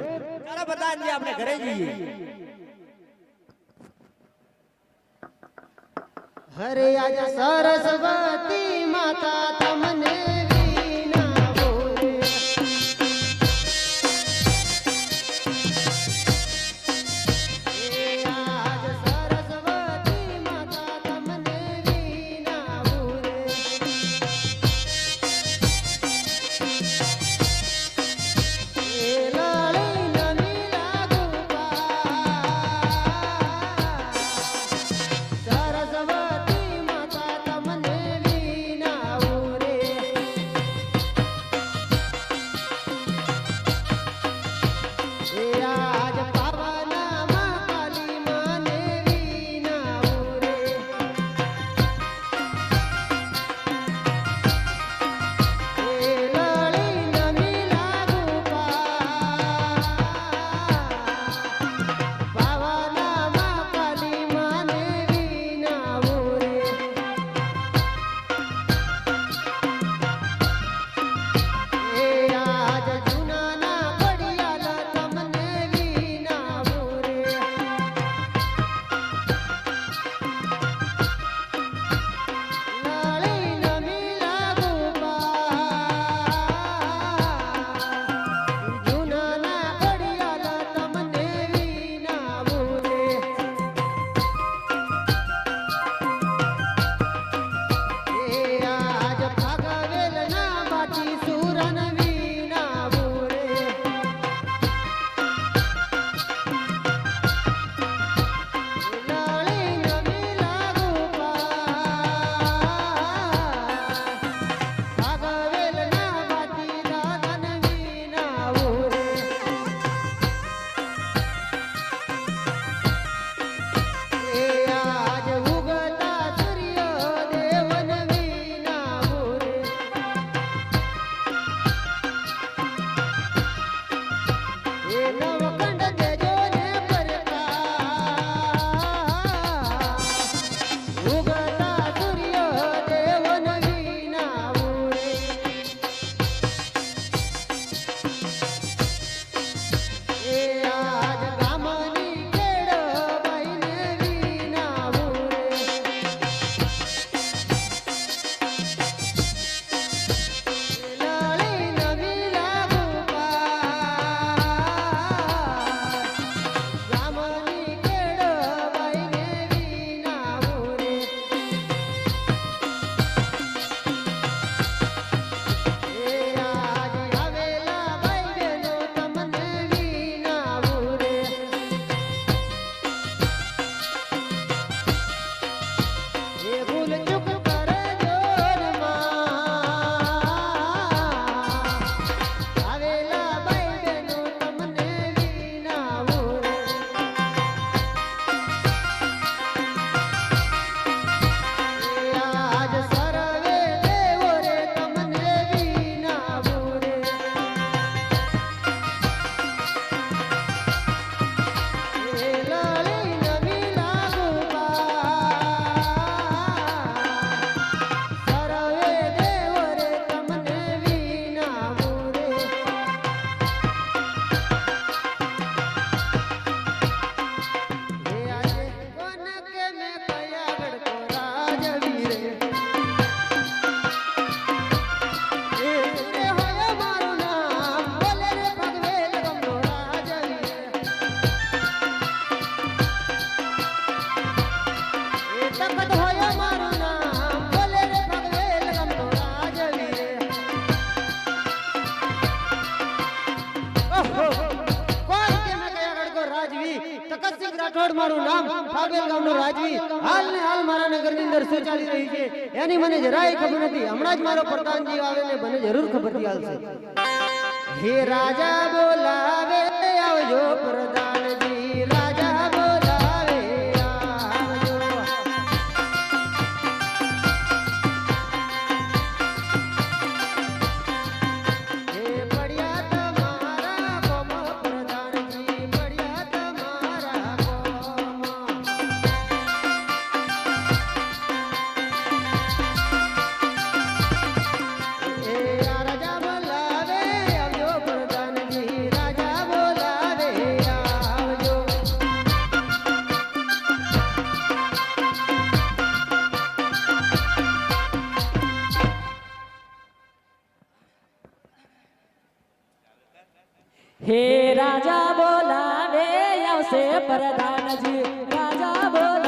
ચાલો પ્રધાનજી આપણે ઘરે જઈએ. હરે આજ સરસ્વતી માતા તમને વિના બોલે. હે આજ સરસ્વતી માતા તમને વિના બોલે. હે લળી નમી લાગુ સરસ્વતી માતા તમને વિના બોલે. હે આજ પાવનમાં કાલી માને વિના બોલે. હે લળી નમી લાગુ પાવનમાં કાલી માને વિના બોલે. હે આજ જૂનાના પડિયાલા તમને વિના બોલે. લળી નમી લાગુ જૂનાના પડિયાલા તમને વિના બોલે. હે આજ ભાગવેલના બાટી સુરન વિના બોલે. લળી નમી લાગુ ભાગવેલના બાટી દાદન વિના બોલે. હે આજ ઉગતા સૂર્ય દેવન વિના બોલે. હે નવખંડ દેજો ને પ્રકાશ ઉગતા સૂર્ય દેવન વિના બોલે. હે આજ ગામની કેળબાઈને વિના બોલે. લળી નવી લાગુ ગામની કેળબાઈને વિના બોલે. હે આજ આવેલા ભાઈ બહેનો તમને વિના બોલે. હે ભૂલ ચૂક કરજો ને માં આવેલા ભાઈ બહેનો તમને વિના બોલે. હે આજ સર્વે દેવો રે તમને વિના બોલે. હે લળી નવી લાગુ સર્વે દેવો રે તમને વિના બોલે. હે આજે કોન કે મેં કયા ગઢકો રાજવીરે. હે રે હોય મારું નામ બોલે રે ભગવેલ ગમનો રાજવીરે. હે તખત હોય મારું નામ બોલે રે ભગવેલ ગમનો રાજવીરે. ઓહો કોણ કે મેં કયા ગઢકો રાજવી તખતસિંહ રાઠોડ મારું નામ ફાગવેલ ગામનો રાજવી. હાલ ને હાલ મારા નગરની અંદર શું ચાલી રહ્યું છે એની મને જરાય ખબર નથી. હમણાં જ મારો પ્રધાનજી આવે ને મને જરૂર ખબરથી હાલશે. હે રાજા બોલાવે આવજો પ્રધાનજી. રાજા બોલાવે આવજો. હે પડ્યા તમારા કોમ પ્રધાનજી પડ્યા તમારા કોમ. હે રાજા બોલાવે આવજો પ્રધાનજી. રાજા છે પ્રધાનજી રાજા બોલ